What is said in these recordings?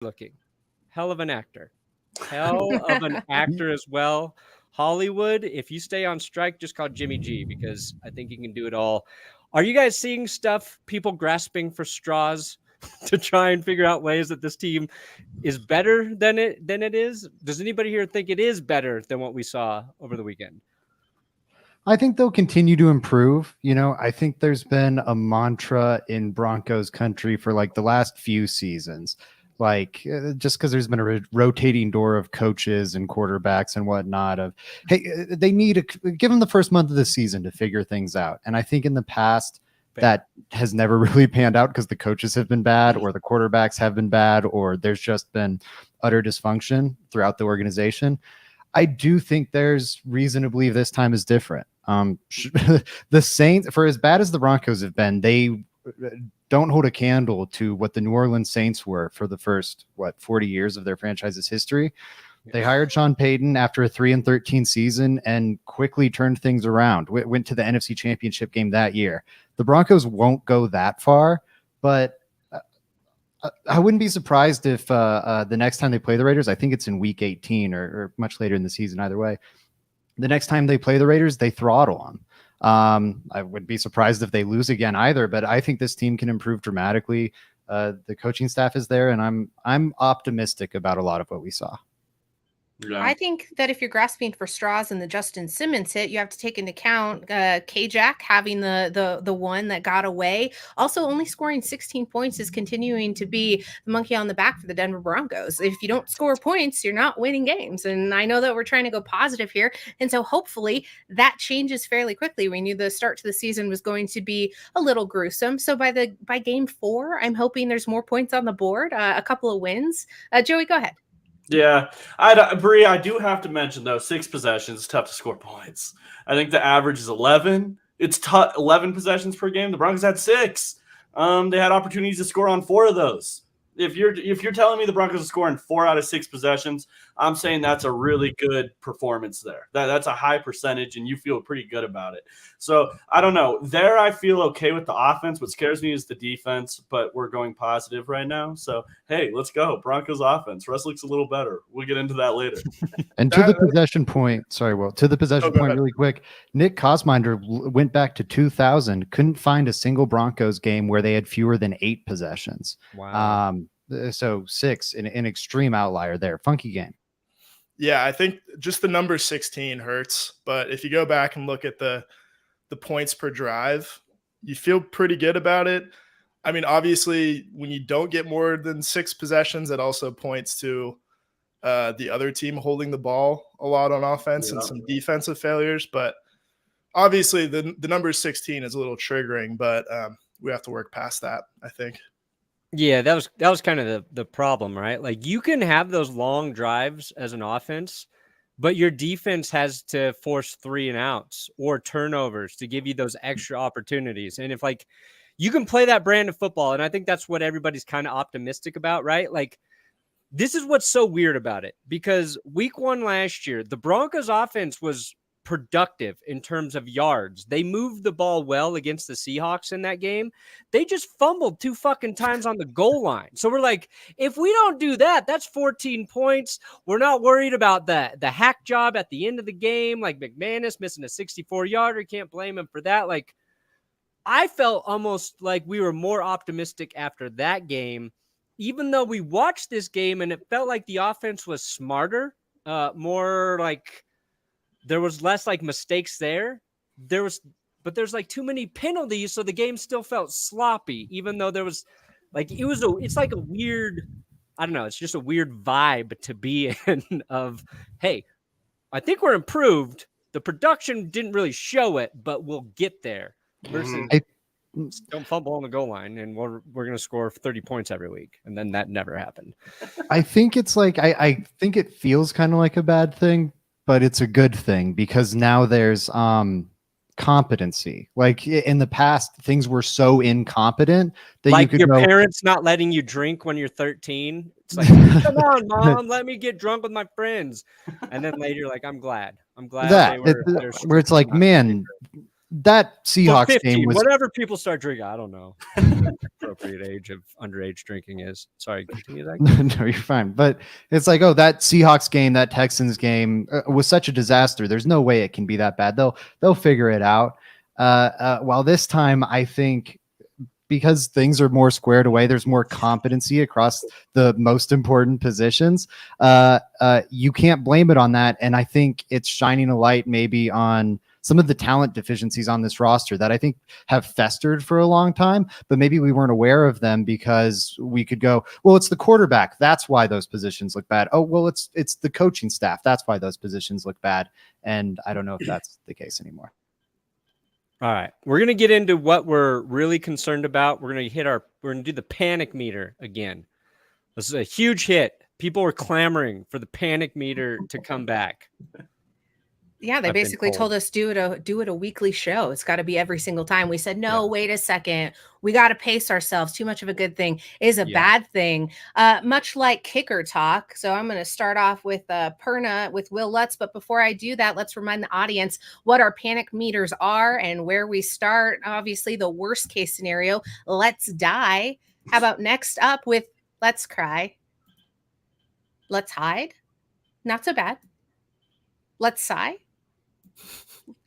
looking. Hell of an actor. Hell of an actor as well. Hollywood, if you stay on strike, just call Jimmy G because I think he can do it all. Are you guys seeing stuff, people grasping for straws to try and figure out ways that this team is better than it is? Does anybody here think it is better than what we saw over the weekend? I think they'll continue to improve. I think there's been a mantra in Broncos country for like the last few seasons. Just because there's been a rotating door of coaches and quarterbacks and whatnot of, hey, they need to give them the first month of the season to figure things out. And I think in the past that has never really panned out because the coaches have been bad or the quarterbacks have been bad or there's just been utter dysfunction throughout the organization. I do think there's reason to believe this time is different. The Saints, for as bad as the Broncos have been, they don't hold a candle to what the New Orleans Saints were for the first 40 years of their franchise's history. They hired Sean Payton after a 3-13 season and quickly turned things around. Went to the NFC Championship game that year. The Broncos won't go that far, but I wouldn't be surprised if the next time they play the Raiders, I think it's in week 18 or much later in the season, either way. The next time they play the Raiders, they throttle them. I would be surprised if they lose again either, but I think this team can improve dramatically. The coaching staff is there, and I'm optimistic about a lot of what we saw. Yeah. I think that if you're grasping for straws in the Justin Simmons hit, you have to take into account K-Jack having the one that got away. Also, only scoring 16 points is continuing to be the monkey on the back for the Denver Broncos. If you don't score points, you're not winning games. And I know that we're trying to go positive here. And so hopefully that changes fairly quickly. We knew the start to the season was going to be a little gruesome. So by game 4, I'm hoping there's more points on the board, a couple of wins. Joey, go ahead. Yeah, Bree, I do have to mention, though, 6 possessions, tough to score points. I think the average is 11. It's 11 possessions per game. The Broncos had 6. They had opportunities to score on 4 of those. If you're telling me the Broncos are scoring 4 out of 6 possessions, I'm saying that's a really good performance there. That's a high percentage, and you feel pretty good about it. So, I don't know. There I feel okay with the offense. What scares me is the defense, but we're going positive right now. So, hey, let's go. Broncos offense. Russ looks a little better. We'll get into that later. And to the possession point, really quick, Nick Kosminder went back to 2000, couldn't find a single Broncos game where they had fewer than 8 possessions. Wow. So 6, an extreme outlier there. Funky game. Yeah, I think just the number 16 hurts. But if you go back and look at the points per drive, you feel pretty good about it. I mean, obviously, when you don't get more than 6 possessions, that also points to the other team holding the ball a lot on offense and some defensive failures. But obviously, the number 16 is a little triggering, but we have to work past that, I think. Yeah, that was kind of the problem, right? Like you can have those long drives as an offense, but your defense has to force 3 and outs or turnovers to give you those extra opportunities. And if like you can play that brand of football, and I think that's what everybody's kind of optimistic about, right? Like this is what's so weird about it, because week 1 last year, the Broncos offense was productive in terms of yards. They moved the ball well against the Seahawks in that game. They just fumbled 2 fucking times on the goal line. So we're like, if we don't do that, that's 14 points. We're not worried about the hack job at the end of the game, like McManus missing a 64-yarder. Can't blame him for that. Like I felt almost like we were more optimistic after that game, even though we watched this game and it felt like the offense was smarter, more like there was less like mistakes there. There's like too many penalties, so the game still felt sloppy, even though there was like it's like a weird, I don't know, it's just a weird vibe to be in of, hey, I think we're improved. The production didn't really show it, but we'll get there. Versus don't fumble on the goal line and we're going to score 30 points every week. And then that never happened. I think it's like, I think it feels kind of like a bad thing, but it's a good thing because now there's competency. Like in the past, things were so incompetent that like you could your parents not letting you drink when you're 13. It's like, come on, Mom, let me get drunk with my friends. And then later, like, I'm glad that where it's like, man, that Seahawks 15, game was whatever people start drinking. I don't know appropriate age of underage drinking is. Sorry, continue that. no, you're fine. But it's like, oh, that Seahawks game, that Texans game was such a disaster. There's no way it can be that bad. They'll figure it out. While this time, I think because things are more squared away, there's more competency across the most important positions. You can't blame it on that. And I think it's shining a light maybe on some of the talent deficiencies on this roster that I think have festered for a long time, but maybe we weren't aware of them because we could go, well, it's the quarterback. That's why those positions look bad. Oh, well, it's the coaching staff. That's why those positions look bad. And I don't know if that's the case anymore. All right. We're going to get into what we're really concerned about. We're going to do the panic meter again. This is a huge hit. People were clamoring for the panic meter to come back. Yeah, they basically told us do it a weekly show. It's got to be every single time. We said, no, wait a second. We got to pace ourselves. Too much of a good thing is a bad thing. Much like kicker talk. So I'm going to start off with Perna with Will Lutz. But before I do that, let's remind the audience what our panic meters are and where we start. Obviously, the worst case scenario, let's die. How about next up with let's cry? Let's hide. Not so bad. Let's sigh.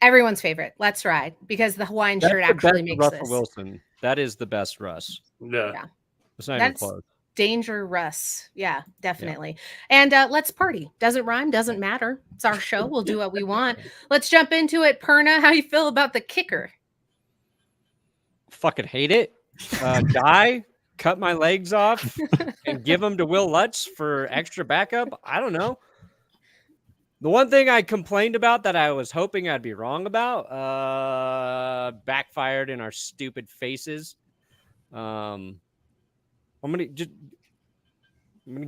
Everyone's favorite. Let's ride, because the Hawaiian shirt actually makes Russell this. Wilson. That is the best Russ. Yeah. It's not even close. Danger Russ. Yeah, definitely. And let's party. Doesn't rhyme, doesn't matter. It's our show. We'll do what we want. Let's jump into it. Perna, how you feel about the kicker? Fucking hate it. Die, cut my legs off, and give them to Will Lutz for extra backup. I don't know. The one thing I complained about that I was hoping I'd be wrong about backfired in our stupid faces. I'm gonna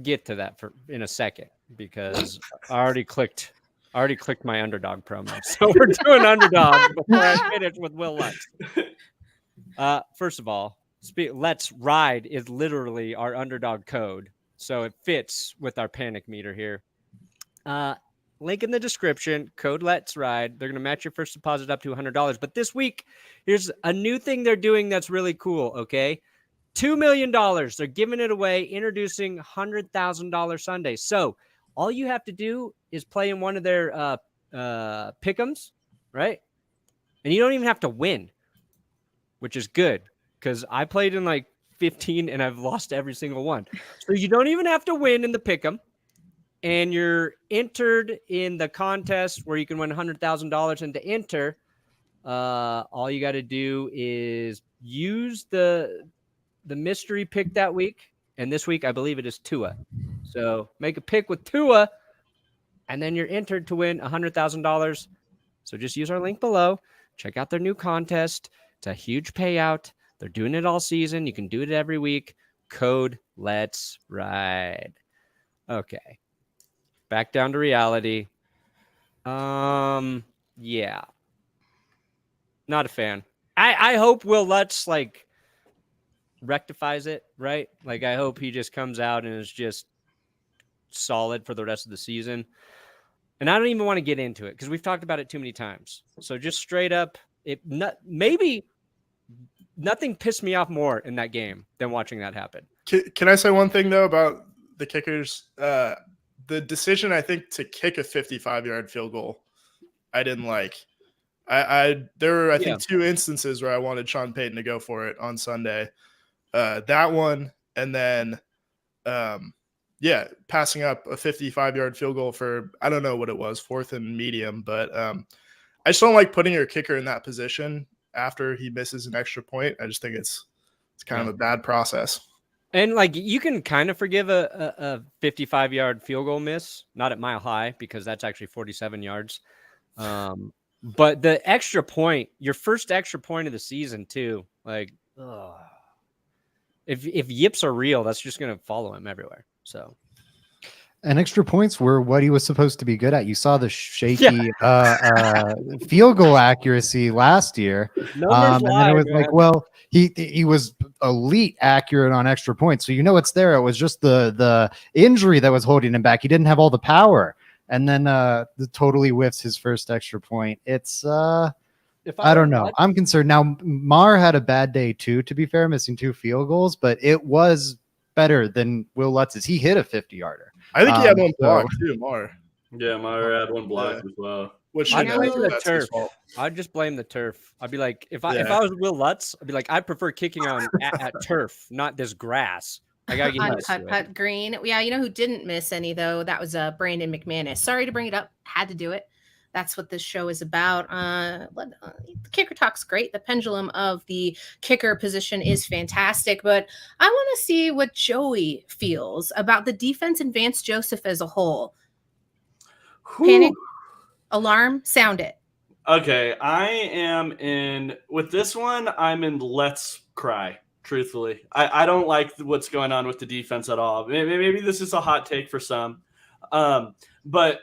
get to that in a second because I already clicked my underdog promo. So we're doing underdog before I finish with Will Lutz. First of all, let's ride is literally our underdog code, so it fits with our panic meter here. Link in the description, code Let's Ride. They're going to match your first deposit up to $100. But this week, here's a new thing they're doing that's really cool, okay? $2 million. They're giving it away, introducing $100,000 Sundays. So all you have to do is play in one of their pick'ems, right? And you don't even have to win, which is good because I played in like 15 and I've lost every single one. So you don't even have to win in the pick'em. And you're entered in the contest where you can win $100,000. And to enter, all you got to do is use the mystery pick that week. And this week, I believe it is Tua. So make a pick with Tua, and then you're entered to win $100,000. So just use our link below. Check out their new contest. It's a huge payout. They're doing it all season. You can do it every week. Code Let's Ride. Okay. Back down to reality. Yeah. Not a fan. I hope Will Lutz like rectifies it, right? Like I hope he just comes out and is just solid for the rest of the season. And I don't even want to get into it because we've talked about it too many times. So just straight up, maybe nothing pissed me off more in that game than watching that happen. Can I say one thing though about the kickers? The decision, I think, to kick a 55-yard field goal, I didn't like. There were, I think, two instances where I wanted Sean Payton to go for it on Sunday. That one, and then, passing up a 55-yard field goal for, I don't know what it was, 4th and medium. But I just don't like putting your kicker in that position after he misses an extra point. I just think it's kind of a bad process. And like you can kind of forgive a 55-yard field goal miss, not at Mile High because that's actually 47 yards. But the extra point, your first extra point of the season too, like if yips are real, that's just going to follow him everywhere. So. And extra points were what he was supposed to be good at. You saw the shaky field goal accuracy last year. And then it was like, well, he was elite accurate on extra points. So it's there. It was just the injury that was holding him back. He didn't have all the power. And then totally whiffs his first extra point. It's If I don't were know. Lutz- I'm concerned. Now, Mar had a bad day too, to be fair, missing 2 field goals, but it was better than Will Lutz's. He hit a 50-yarder. I think he had one so- block too, Mar. Yeah, Meyer had one block Yeah. as well. Which I'd know, blame the that's his turf. fault. I'd just blame the turf. I'd be like, if I Yeah. was Will Lutz, I'd be like, I prefer kicking on at turf, not this grass. I gotta get used to Uncut it. putt green. Yeah, you know who didn't miss any though? That was Brandon McManus. Sorry to bring it up. Had to do it. That's what this show is about. Kicker talk's great. The pendulum of the kicker position is fantastic, but I want to see what Joey feels about the defense and Vance Joseph as a whole. Panic, alarm, sound it. Okay, I am in with this one. I'm in let's cry. Truthfully, I don't like what's going on with the defense at all. Maybe this is a hot take for some, but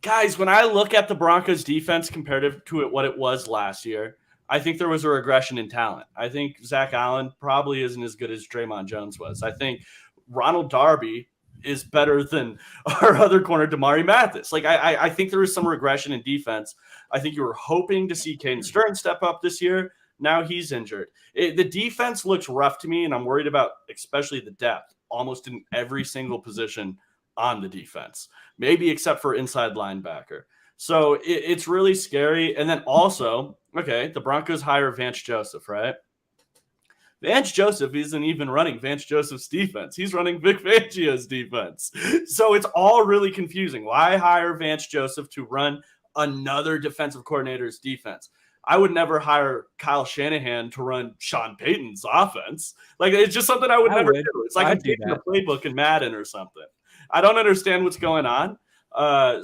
guys, when I look at the Broncos defense comparative to what it was last year, I think there was a regression in talent. I think Zach Allen probably isn't as good as Draymond Jones was. I think Ronald Darby is better than our other corner, Damari Mathis. Like I think there was some regression in defense. I think you were hoping to see Caden Stern step up this year. Now he's injured. The defense looks rough to me, and I'm worried about especially the depth almost in every single position on the defense, maybe except for inside linebacker. So it's really scary. And then also, okay, the Broncos hire Vance Joseph, right? Vance Joseph isn't even running Vance Joseph's defense. He's running Vic Fangio's defense. So it's all really confusing. Why hire Vance Joseph to run another defensive coordinator's defense? I would never hire Kyle Shanahan to run Sean Payton's offense. Like, it's just something I would never do. It's like I'm taking a playbook in Madden or something. I don't understand what's going on.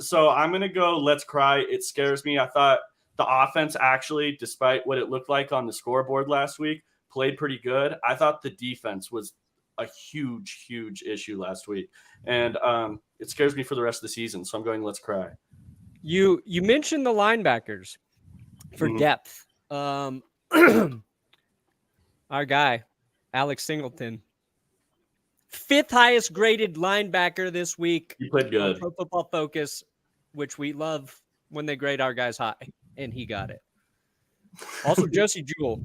So I'm going to go let's cry. It scares me. I thought the offense actually, despite what it looked like on the scoreboard last week, played pretty good. I thought the defense was a huge, huge issue last week. And it scares me for the rest of the season. So I'm going let's cry. You mentioned the linebackers for depth. Our guy, Alex Singleton, 5th highest graded linebacker this week. He played good. Pro Football Focus, which we love when they grade our guys high, and he got it. Also, Josie Jewell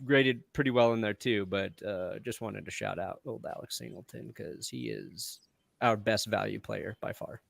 graded pretty well in there too, but just wanted to shout out old Alex Singleton because he is our best value player by far.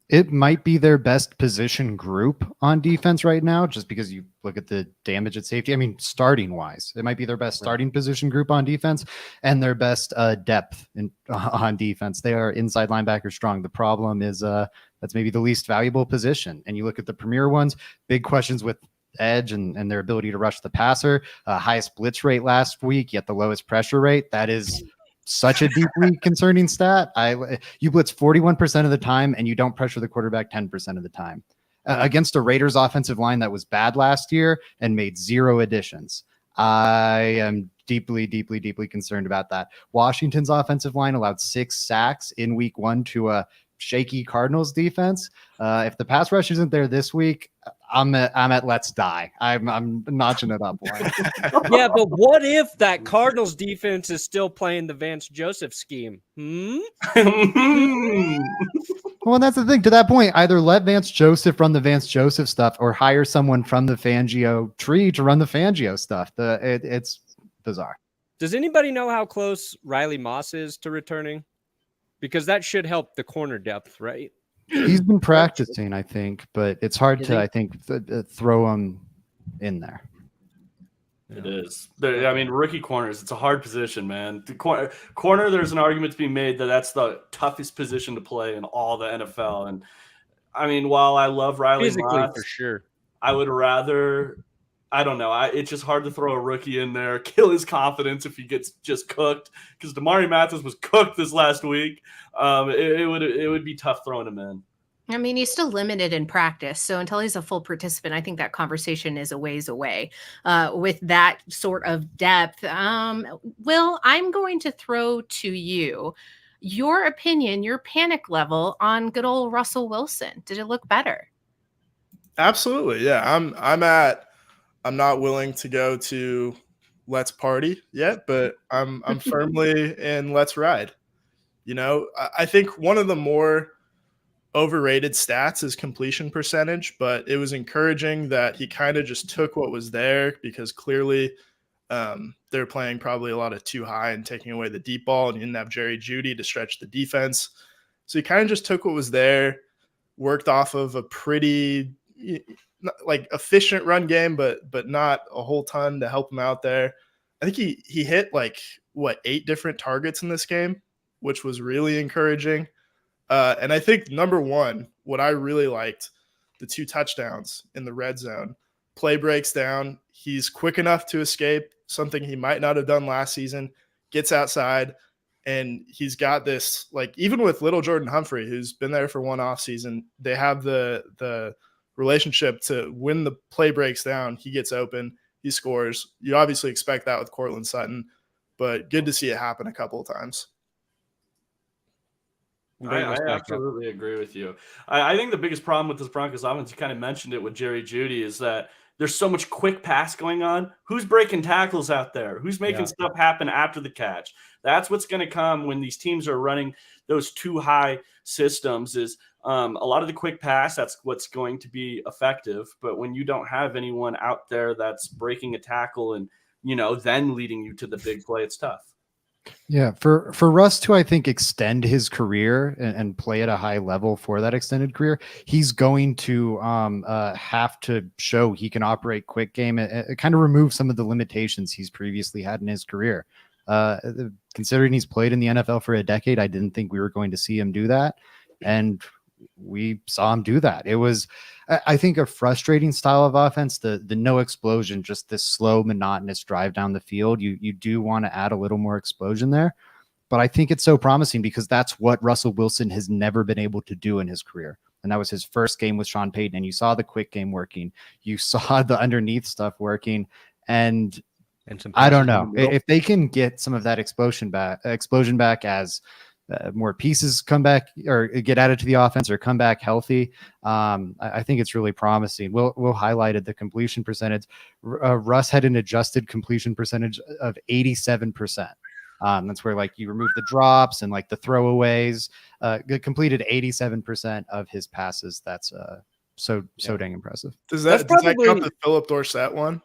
It might be their best position group on defense right now, just because you look at the damage at safety. I mean, starting wise, it might be their best starting position group on defense and their best depth on defense. They are inside linebacker strong. The problem is that's maybe the least valuable position. And you look at the premier ones, big questions with edge and their ability to rush the passer. Highest blitz rate last week, yet the lowest pressure rate. That is such a deeply concerning stat. You blitz 41% of the time and you don't pressure the quarterback 10% of the time against a Raiders offensive line that was bad last year and made 0 additions. I am deeply, deeply, deeply concerned about that. Washington's offensive line allowed 6 sacks in week 1 to a shaky Cardinals defense. If the pass rush isn't there this week, I'm at let's die. I'm notching it up. Yeah, but what if that Cardinals defense is still playing the Vance Joseph scheme? Well, that's the thing. To that point, either let Vance Joseph run the Vance Joseph stuff or hire someone from the Fangio tree to run the Fangio stuff. It's bizarre. Does anybody know how close Riley Moss is to returning? Because that should help the corner depth, right? He's been practicing, I think, but it's hard to, I think, throw him in there. It is. I mean, rookie corners, it's a hard position, man. The corner, there's an argument to be made that that's the toughest position to play in all the NFL. And I mean, while I love Riley Moss, for sure, I would rather, I don't know. It's just hard to throw a rookie in there, kill his confidence if he gets just cooked. Because Damari Mathis was cooked this last week. It would be tough throwing him in. I mean, he's still limited in practice. So until he's a full participant, I think that conversation is a ways away with that sort of depth. Will, I'm going to throw to you your opinion, your panic level on good old Russell Wilson. Did it look better? Absolutely. Yeah. I'm not willing to go to let's party yet, but I'm firmly in let's ride. You know, I think one of the more overrated stats is completion percentage, but it was encouraging that he kind of just took what was there because clearly they're playing probably a lot of too high and taking away the deep ball, and you didn't have Jerry Jeudy to stretch the defense. So he kind of just took what was there, worked off of a pretty like efficient run game, but not a whole ton to help him out there. I think he hit like 8 different targets in this game, which was really encouraging. And I think number one, what I really liked, the 2 touchdowns in the red zone, play breaks down. He's quick enough to escape, something he might not have done last season, gets outside, and he's got this, like, even with little Jordan Humphrey, who's been there for one off season, they have the relationship to when the play breaks down, he gets open, he scores. You obviously expect that with Cortland Sutton, but good to see it happen a couple of times. I absolutely agree with you. I think the biggest problem with this Broncos offense, you kind of mentioned it with Jerry Jeudy, is that there's so much quick pass going on. Who's breaking tackles out there? Who's making stuff happen after the catch? That's what's going to come when these teams are running those too high systems is a lot of the quick pass. That's what's going to be effective. But when you don't have anyone out there that's breaking a tackle and, then leading you to the big play, it's tough. Yeah, for Russ to, I think, extend his career and play at a high level for that extended career, he's going to have to show he can operate quick game and kind of remove some of the limitations he's previously had in his career. Considering he's played in the NFL for a decade, I didn't think we were going to see him do that, and we saw him do that. It was, I think, a frustrating style of offense, the no explosion, just this slow, monotonous drive down the field. You do want to add a little more explosion there, but I think it's so promising because that's what Russell Wilson has never been able to do in his career. And that was his first game with Sean Payton. And you saw the quick game working. You saw the underneath stuff working. And some I don't know if they can get some of that explosion back as more pieces come back or get added to the offense or come back healthy. I think it's really promising. We'll highlighted the completion percentage. Russ had an adjusted completion percentage of 87%. That's where, like, you remove the drops and like the throwaways, completed 87% of his passes. That's so dang impressive. Does that count the Philip Dorsett one?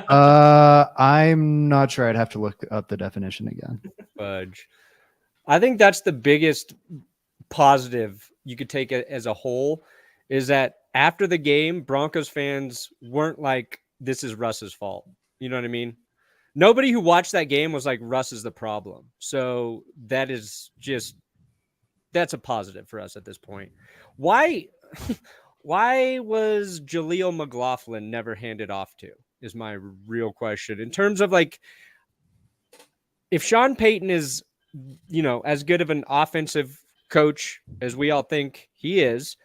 I'm not sure. I'd have to look up the definition again. Fudge. I think that's the biggest positive you could take it as a whole, is that after the game, Broncos fans weren't like, this is Russ's fault. You know what I mean? Nobody who watched that game was like, Russ is the problem. So that's a positive for us at this point. Why was Jaleel McLaughlin never handed off to is my real question. In terms of, like, if Sean Payton is, as good of an offensive coach as we all think he is,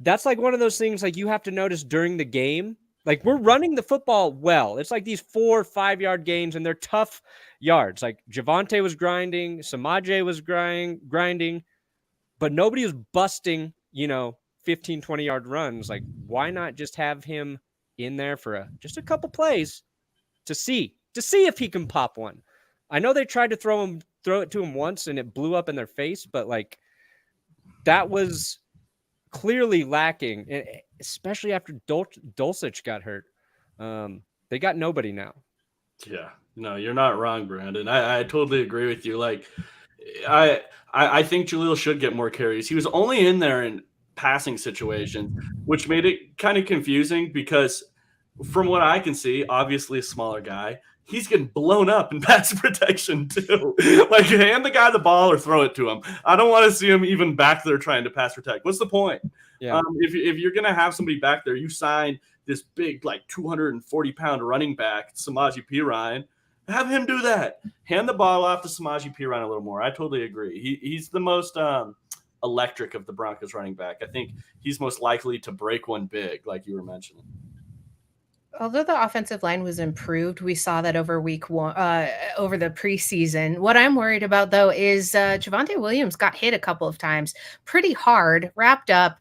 that's like one of those things, like, you have to notice during the game, like, we're running the football well. It's like these 4 or 5 yard gains, and they're tough yards. Like, Javonte was grinding, Samaje was grinding, but nobody was busting, 15, 20 yard runs. Like, why not just have him in there for just a couple plays to see if he can pop one? I know they tried to throw it to him once and it blew up in their face, but, like, that was clearly lacking, especially after Dulcich got hurt. They got nobody now. Yeah, no, you're not wrong, Brandon. I totally agree with you. Like, I think Jaleel should get more carries. He was only in there in passing situations, which made it kind of confusing because from what I can see, obviously a smaller guy, he's getting blown up in pass protection too. Like, hand the guy the ball or throw it to him. I don't want to see him even back there trying to pass protect. What's the point? Yeah. If you're going to have somebody back there, you signed this big, like, 240-pound running back, Samaje Perine. Have him do that. Hand the ball off to Samaje Perine a little more. I totally agree. He's the most electric of the Broncos running back. I think he's most likely to break one big, like you were mentioning. Although the offensive line was improved, we saw that over week one, over the preseason. What I'm worried about, though, is Javonte Williams got hit a couple of times pretty hard, wrapped up,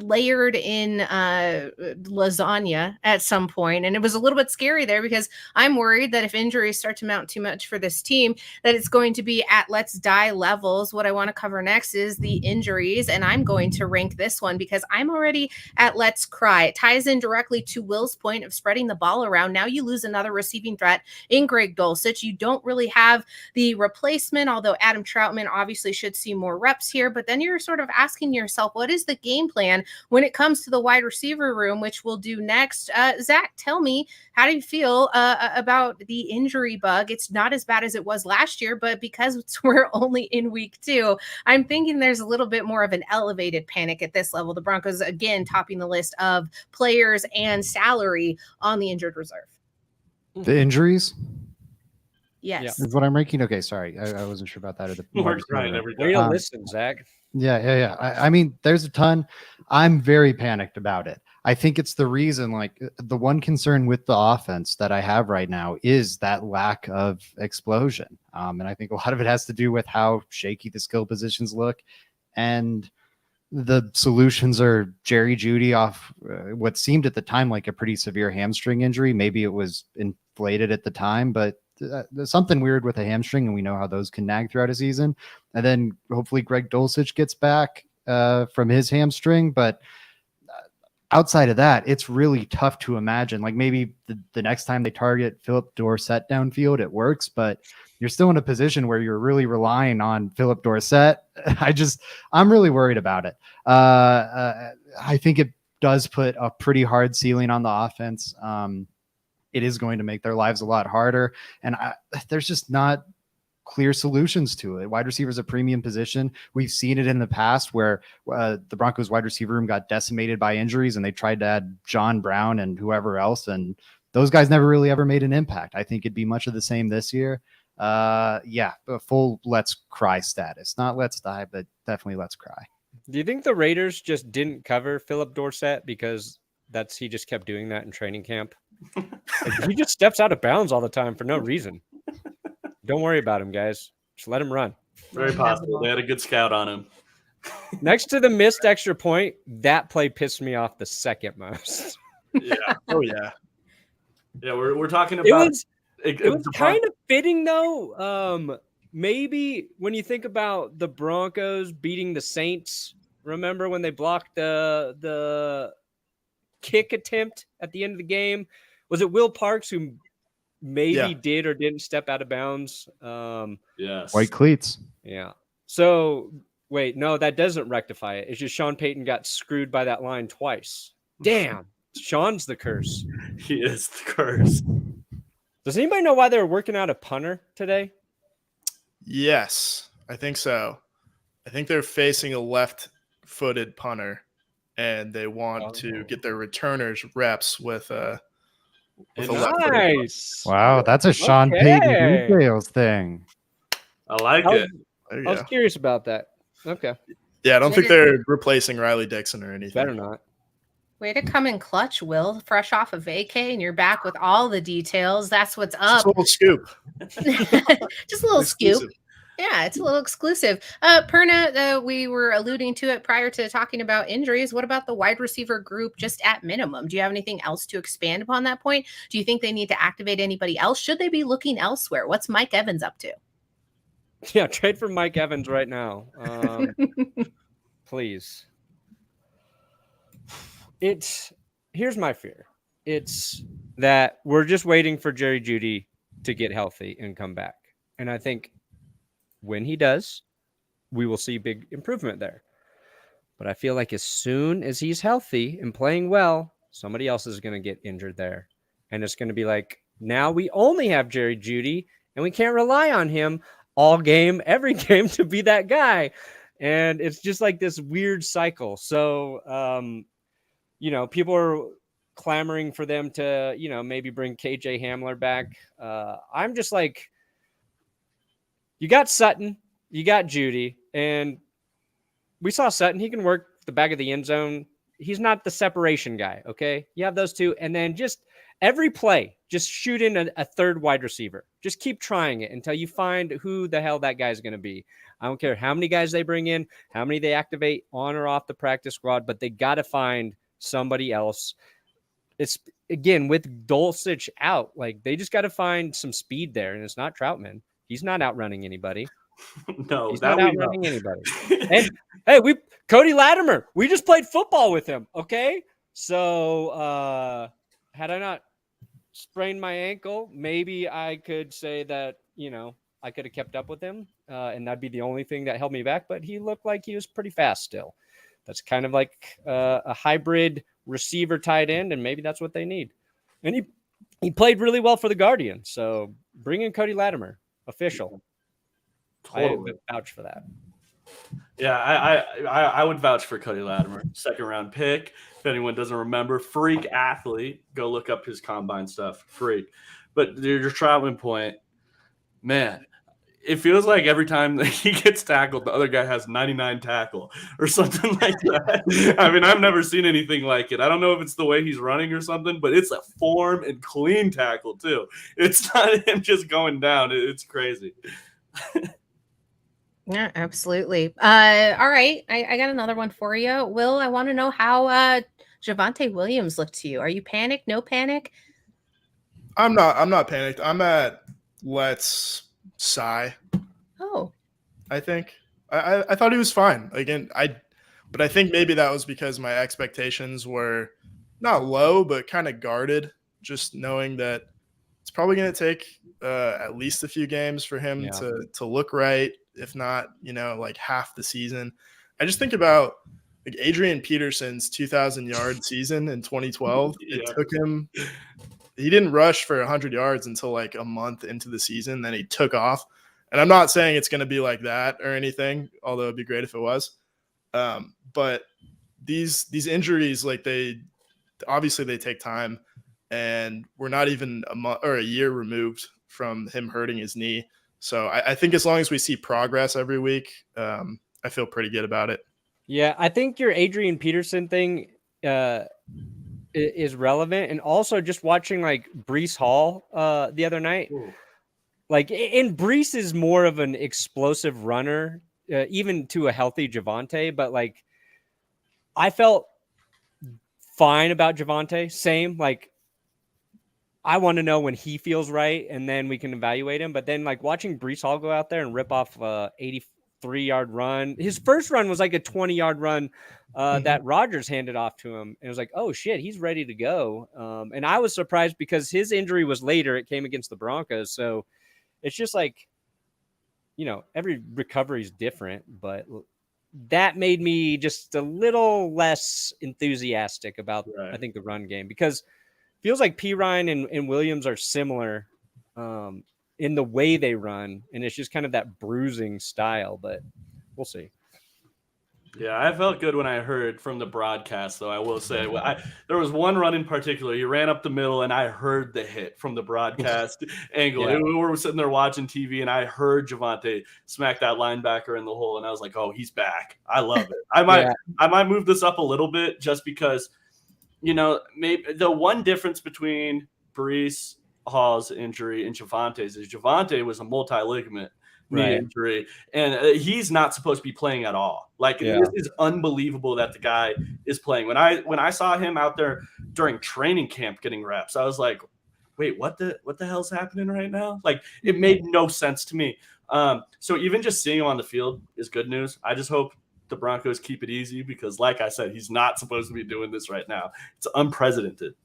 layered in lasagna at some point. And it was a little bit scary there because I'm worried that if injuries start to mount too much for this team, that it's going to be at let's die levels. What I want to cover next is the injuries. And I'm going to rank this one because I'm already at let's cry. It ties in directly to Will's point of spreading the ball around. Now you lose another receiving threat in Greg Dulcich. You don't really have the replacement, although Adam Troutman obviously should see more reps here. But then you're sort of asking yourself, what is the game plan when it comes to the wide receiver room, which we'll do next? Zach, tell me, how do you feel about the injury bug? It's not as bad as it was last year, but because we're only in week 2, I'm thinking there's a little bit more of an elevated panic at this level. The Broncos, again, topping the list of players and salary on the injured reserve. The injuries Yes. is what I'm ranking. Okay, sorry, I wasn't sure about that. Or the We're crying every Way time. to listen, Zach. Yeah. I mean, there's a ton. I'm very panicked about it. I think it's the reason, like, the one concern with the offense that I have right now is that lack of explosion. And I think a lot of it has to do with how shaky the skill positions look. And the solutions are Jerry Jeudy off what seemed at the time like a pretty severe hamstring injury. Maybe it was inflated at the time, but there's something weird with a hamstring, and we know how those can nag throughout a season. And then hopefully Greg Dulcich gets back from his hamstring. But outside of that, it's really tough to imagine. Like, maybe the next time they target Philip Dorsett downfield, it works, but you're still in a position where you're really relying on Philip Dorsett. I'm really worried about it. I think it does put a pretty hard ceiling on the offense. It is going to make their lives a lot harder. And there's just not clear solutions to it. Wide receiver is a premium position. We've seen it in the past where the Broncos wide receiver room got decimated by injuries, and they tried to add John Brown and whoever else, and those guys never really ever made an impact. I think it'd be much of the same this year. A full let's cry status. Not let's die, but definitely let's cry. Do you think the Raiders just didn't cover Philip Dorsett because he just kept doing that in training camp? Like, he just steps out of bounds all the time for no reason. Don't worry about him, guys. Just let him run. Very possible. They had a good scout on him. Next to the missed extra point, that play pissed me off the second most. Yeah. Oh yeah. Yeah, we're talking about it was kind of fitting though. Maybe when you think about the Broncos beating the Saints, remember when they blocked the kick attempt at the end of the game? Was it Will Parks who maybe did or didn't step out of bounds? Yes. White cleats. Yeah. So wait, no, that doesn't rectify it. It's just Sean Payton got screwed by that line twice. Damn. Sean's the curse. He is the curse. Does anybody know why they were working out a punter today? Yes, I think so. I think they're facing a left-footed punter, and they want to get their returners reps with a left-footed punter. Nice. Wow, that's a Sean Payton details thing. I like I it. There you I was go. curious about that. Okay. Yeah, I don't think they're replacing Riley Dixon or anything. Better not. Way to come in clutch, Will. Fresh off of vacay, and you're back with all the details. That's what's Just up. a little scoop. Just a little Exclusive. scoop. Yeah, it's a little exclusive. Perna, we were alluding to it prior to talking about injuries. What about the wide receiver group just at minimum? Do you have anything else to expand upon that point? Do you think they need to activate anybody else? Should they be looking elsewhere? What's Mike Evans up to? Yeah, trade for Mike Evans right now. Please. Here's my fear. It's that we're just waiting for Jerry Jeudy to get healthy and come back. And I think when he does, we will see big improvement there. But I feel like as soon as he's healthy and playing well, somebody else is going to get injured there. And it's going to be like, now we only have Jerry Jeudy, and we can't rely on him all game, every game to be that guy. And it's just like this weird cycle. So, people are clamoring for them to, maybe bring KJ Hamler back. I'm just like, you got Sutton, you got Jeudy, and we saw Sutton. He can work the back of the end zone. He's not the separation guy, okay? You have those two, and then just every play, just shoot in a third wide receiver. Just keep trying it until you find who the hell that guy's going to be. I don't care how many guys they bring in, how many they activate on or off the practice squad, but they got to find somebody else. It's, again, with Dulcich out, like, they just got to find some speed there, and it's not Troutman. He's not outrunning anybody. No, he's that not outrunning anybody. And hey, Cody Latimer, we just played football with him. Okay. So had I not sprained my ankle, maybe I could say that, I could have kept up with him. And that'd be the only thing that held me back, but he looked like he was pretty fast still. That's kind of like a hybrid receiver tight end, and maybe that's what they need. And he played really well for the Guardians. So bring in Cody Latimer, official. Totally. I would vouch for that. Yeah, I would vouch for Cody Latimer, 2nd round pick. If anyone doesn't remember, freak athlete. Go look up his combine stuff. Freak. But your Troutman point, man, it feels like every time that he gets tackled, the other guy has 99 tackle or something like that. I mean, I've never seen anything like it. I don't know if it's the way he's running or something, but it's a form and clean tackle too. It's not him just going down. It's crazy. Yeah, absolutely. All right. I got another one for you. Will, I want to know how Javonte Williams looked to you. Are you panicked? No panic? I'm not panicked. I'm at let's sigh. Oh. I think. I thought he was fine. Again, but I think maybe that was because my expectations were not low, but kind of guarded, just knowing that it's probably going to take at least a few games for him to look right. If not, like half the season. I just think about like Adrian Peterson's 2,000-yard season in 2012. It took him – he didn't rush for 100 yards until like a month into the season. Then he took off. And I'm not saying it's going to be like that or anything, although it'd be great if it was. But these injuries, like obviously they take time. And we're not even a month or a year removed from him hurting his knee. So I think as long as we see progress every week, I feel pretty good about it. Yeah, I think your Adrian Peterson thing is relevant. And also just watching like Breece Hall the other night. Ooh. And Breece is more of an explosive runner, even to a healthy Javonte. But like, I felt fine about Javonte. Same, like, I want to know when he feels right, and then we can evaluate him. But then, like, watching Breece Hall go out there and rip off a 83-yard run. His first run was like a 20-yard run that Rodgers handed off to him. And it was like, oh, shit, he's ready to go. And I was surprised because his injury was later. It came against the Broncos. So it's just like, every recovery is different. But that made me just a little less enthusiastic about, I think, the run game. Because feels like P. Ryan and Williams are similar in the way they run, and it's just kind of that bruising style, but we'll see. Yeah, I felt good when I heard from the broadcast, though. I will say, there was one run in particular. He ran up the middle, and I heard the hit from the broadcast angle. Yeah. We were sitting there watching TV, and I heard Javonte smack that linebacker in the hole, and I was like, "Oh, he's back! I love it." I might move this up a little bit just because, maybe the one difference between Breece Hall's injury and Javonte's is Javonte was a multi-ligament knee injury, and he's not supposed to be playing at all. Like, it is unbelievable that the guy is playing. When I saw him out there during training camp getting reps, I was like, wait, what the hell's happening right now? Like, it made no sense to me. So even just seeing him on the field is good news. I just hope the Broncos keep it easy because, like I said, he's not supposed to be doing this right now. It's unprecedented.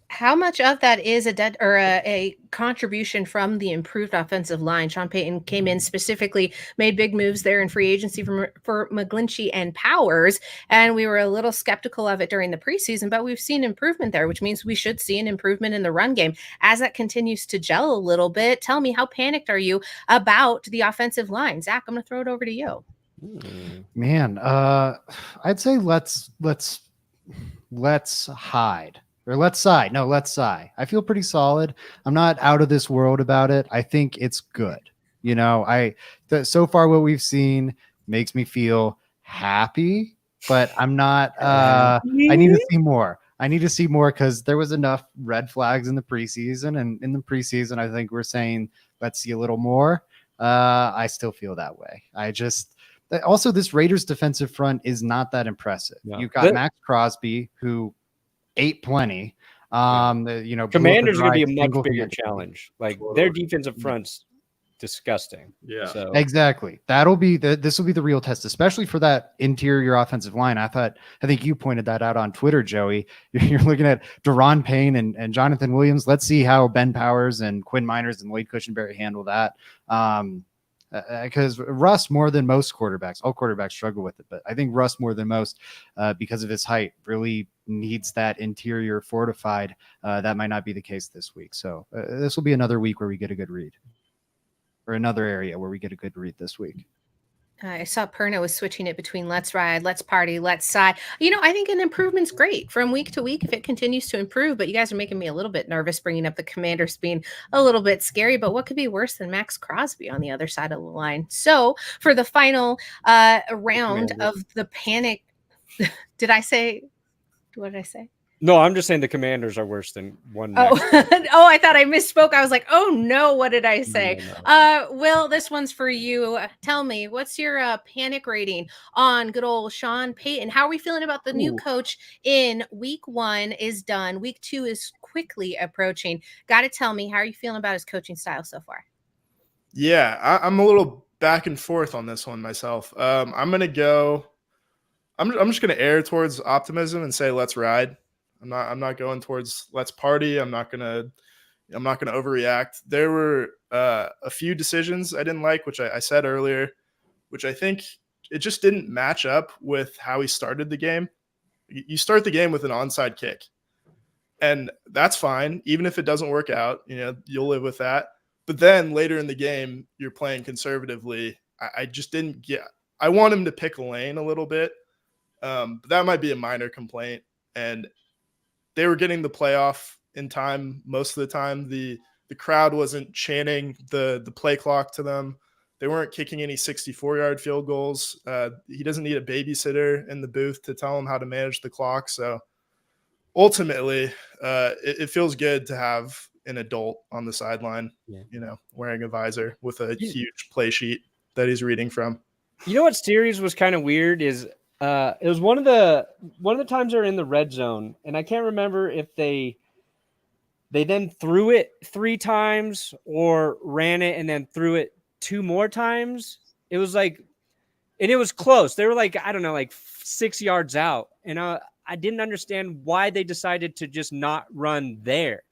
How much of that is a contribution from the improved offensive line? Sean Payton came in specifically, made big moves there in free agency for McGlinchey and Powers, and we were a little skeptical of it during the preseason, but we've seen improvement there, which means we should see an improvement in the run game. As that continues to gel a little bit, tell me, how panicked are you about the offensive line? Zach, I'm going to throw it over to you. Man, I'd say let's hide. Or let's sigh. No, let's sigh. I feel pretty solid. I'm not out of this world about it. I think it's good. So far what we've seen makes me feel happy, but I'm not. I need to see more. I need to see more because there was enough red flags in the preseason, and in the preseason, I think we're saying let's see a little more. I still feel that way. Also, this Raiders defensive front is not that impressive. No. You've got Max Crosby, who ate plenty. Commanders are going to be a much bigger challenge. Like their defensive front's disgusting. Yeah, so exactly. This will be the real test, especially for that interior offensive line. I think you pointed that out on Twitter, Joey. You're looking at Deron Payne and Jonathan Williams. Let's see how Ben Powers and Quinn Miners and Wade Cushenberry handle that. Because Russ, more than most quarterbacks, all quarterbacks struggle with it, but I think Russ more than most, because of his height, really needs that interior fortified. That might not be the case this week. So this will be another week where we get a good read, or another area where we get a good read this week. I saw Perna was switching it between let's ride, let's party, let's sigh. I think an improvement's great from week to week if it continues to improve, but you guys are making me a little bit nervous bringing up the Commanders being a little bit scary, but what could be worse than Max Crosby on the other side of the line? So for the final round of the panic, what did I say? No, I'm just saying the Commanders are worse than one. Oh, I thought I misspoke. I was like, oh no, what did I say? No. Will, this one's for you. Tell me, what's your panic rating on good old Sean Payton? How are we feeling about the new coach in week 1 is done. Week 2 is quickly approaching. Got to tell me, how are you feeling about his coaching style so far? Yeah, I'm a little back and forth on this one myself. I'm going to go, I'm just going to err towards optimism and say, let's ride. I'm not going towards let's party. I'm not gonna overreact. There were a few decisions I didn't like, which I said earlier, which I think it just didn't match up with how he started the game. You start the game with an onside kick, and that's fine. Even if it doesn't work out, you'll live with that. But then later in the game, you're playing conservatively. I just didn't get. I want him to pick a lane a little bit, but that might be a minor complaint. And they were getting the playoff in time most of the time. The crowd wasn't chanting the play clock to them. They weren't kicking any 64-yard field goals. He doesn't need a babysitter in the booth to tell him how to manage the clock. So ultimately, it feels good to have an adult on the sideline, wearing a visor with a huge play sheet that he's reading from. You know what series was kind of weird is it was one of the times they're in the red zone, and I can't remember if they then threw it 3 times or ran it and then threw it 2 more times. It was like, and it was close. They were like, I don't know, like 6 yards out, and I didn't understand why they decided to just not run there.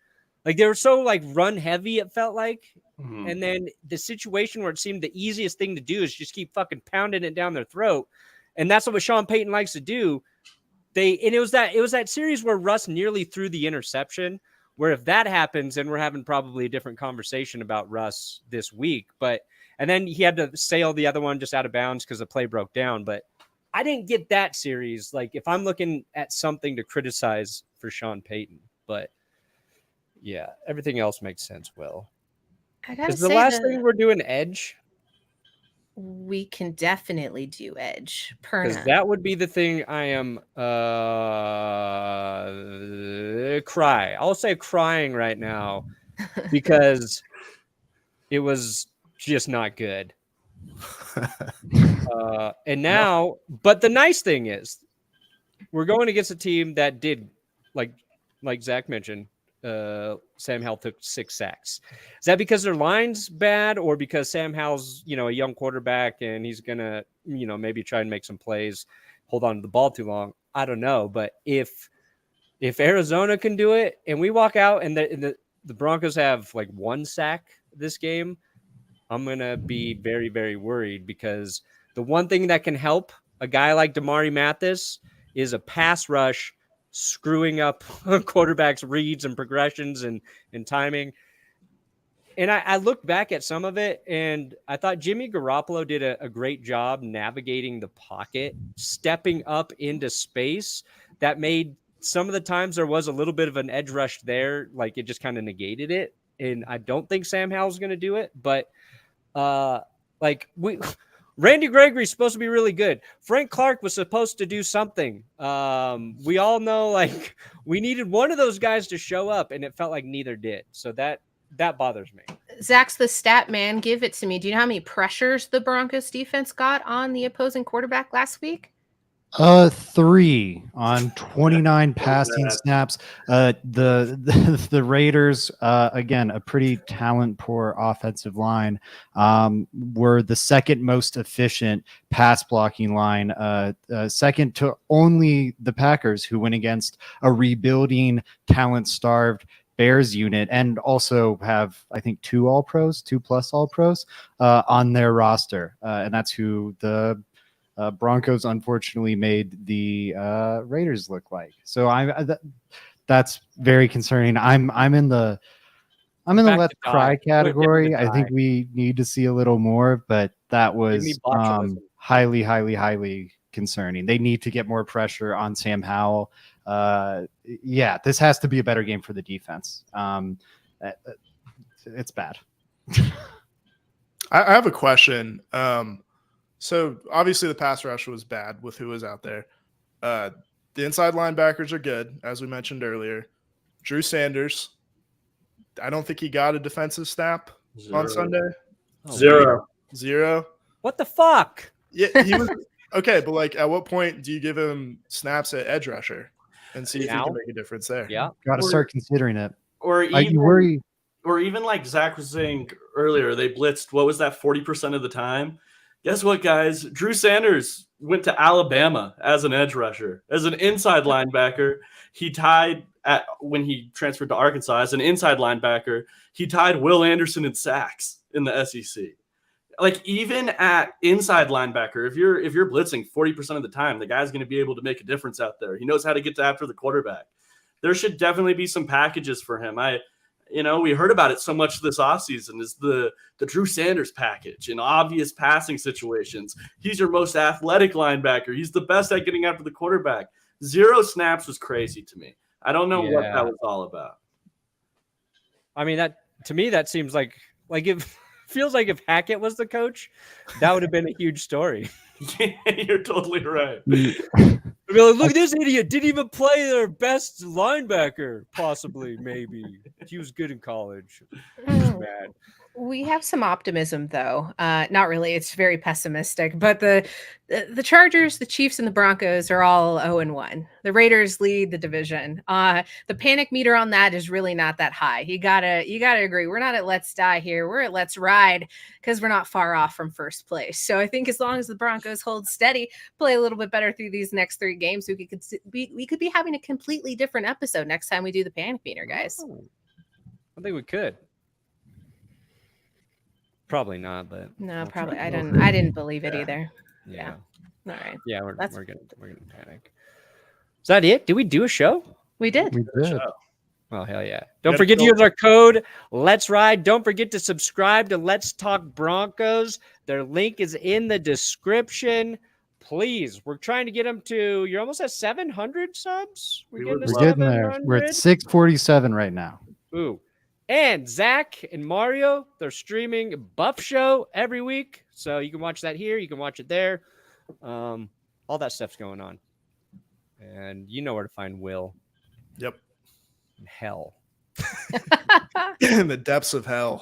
Like they were so like run heavy, it felt like. Mm-hmm. And then the situation where it seemed the easiest thing to do is just keep fucking pounding it down their throat. And that's what Sean Payton likes to do. It was that series where Russ nearly threw the interception, where if that happens, then we're having probably a different conversation about Russ this week. And then he had to sail the other one just out of bounds because the play broke down. But I didn't get that series. Like if I'm looking at something to criticize for Sean Payton, but yeah, everything else makes sense. Will, is the last thing we're doing edge? We can definitely do edge. Because that would be the thing I am cry. I'll say crying right now because it was just not good. And now, but the nice thing is we're going against a team that did, like Zach mentioned, Sam Howell took 6 sacks. Is that because their line's bad or because Sam Howell's, a young quarterback and he's going to, maybe try and make some plays, hold on to the ball too long? I don't know. But if Arizona can do it and we walk out and the Broncos have like 1 sack this game, I'm going to be very, very worried because the one thing that can help a guy like Damari Mathis is a pass rush screwing up quarterbacks' reads and progressions and timing. And I looked back at some of it, and I thought Jimmy Garoppolo did a great job navigating the pocket, stepping up into space. That made some of the times there was a little bit of an edge rush there, like it just kind of negated it. And I don't think Sam Howell's going to do it, but Randy Gregory's supposed to be really good. Frank Clark was supposed to do something. We all know, like, we needed one of those guys to show up, and it felt like neither did. So that bothers me. Zach's the stat man. Give it to me. Do you know how many pressures the Broncos defense got on the opposing quarterback last week? 3 on 29 passing snaps. The Raiders, again, a pretty talent poor offensive line, were the second most efficient pass blocking line, second to only the Packers, who went against a rebuilding, talent starved Bears unit, and also have, I think, 2 plus all pros on their roster, and that's who the Broncos unfortunately made the Raiders look like. So that's very concerning. I'm in the let's cry category. I think we need to see a little more, but that was highly concerning. They need to get more pressure on Sam Howell. Yeah, this has to be a better game for the defense. It's bad. I have a question. So obviously the pass rush was bad with who was out there. The inside linebackers are good, as we mentioned earlier. Drew Sanders, I don't think he got a defensive snap on Sunday. Zero. What the fuck? Yeah, he was okay, but like, at what point do you give him snaps at edge rusher and see if he can make a difference there? Yeah, got to start considering it. Or even like Zach was saying earlier, they blitzed. What was that? 40% of the time. Guess what, guys? Drew Sanders went to Alabama as an edge rusher, as an inside linebacker. He tied when he transferred to Arkansas as an inside linebacker. He tied Will Anderson in sacks in the SEC. Like, even at inside linebacker, if you're blitzing 40% of the time, the guy's going to be able to make a difference out there. He knows how to get to after the quarterback. There should definitely be some packages for him. We heard about it so much this offseason is the Drew Sanders package in obvious passing situations. He's your most athletic linebacker. He's the best at getting after the quarterback. 0 snaps was crazy to me. I don't know what that was all about. I mean, to me, that seems like it feels like if Hackett was the coach, that would have been a huge story. Yeah, you're totally right. Like, look at this idiot. Didn't even play their best linebacker, possibly, maybe. He was good in college. Bad. We have some optimism, though. Not really. It's very pessimistic. But the Chargers, the Chiefs, and the Broncos are all 0-1. The Raiders lead the division. The panic meter on that is really not that high. You gotta agree. We're not at let's die here. We're at let's ride, because we're not far off from first place. So I think as long as the Broncos hold steady, play a little bit better through these next 3 games, we could be having a completely different episode next time we do the panic meter, guys. Oh, I think we could. Probably not, but no, probably I didn't believe it either. Yeah. All right. Yeah, we're gonna panic. Is that it? Did we do a show? We did. We did. Well, hell yeah. Don't forget to use our code Let's Ride. Don't forget to subscribe to Let's Talk Broncos. Their link is in the description. Please, we're trying to get them to, you're almost at 700 subs. We're getting there. We're at 647 right now. Ooh. And Zach and Mario, they're streaming Buff Show every week. So you can watch that here. You can watch it there. All that stuff's going on. And you know where to find Will. Yep. In hell. In the depths of hell.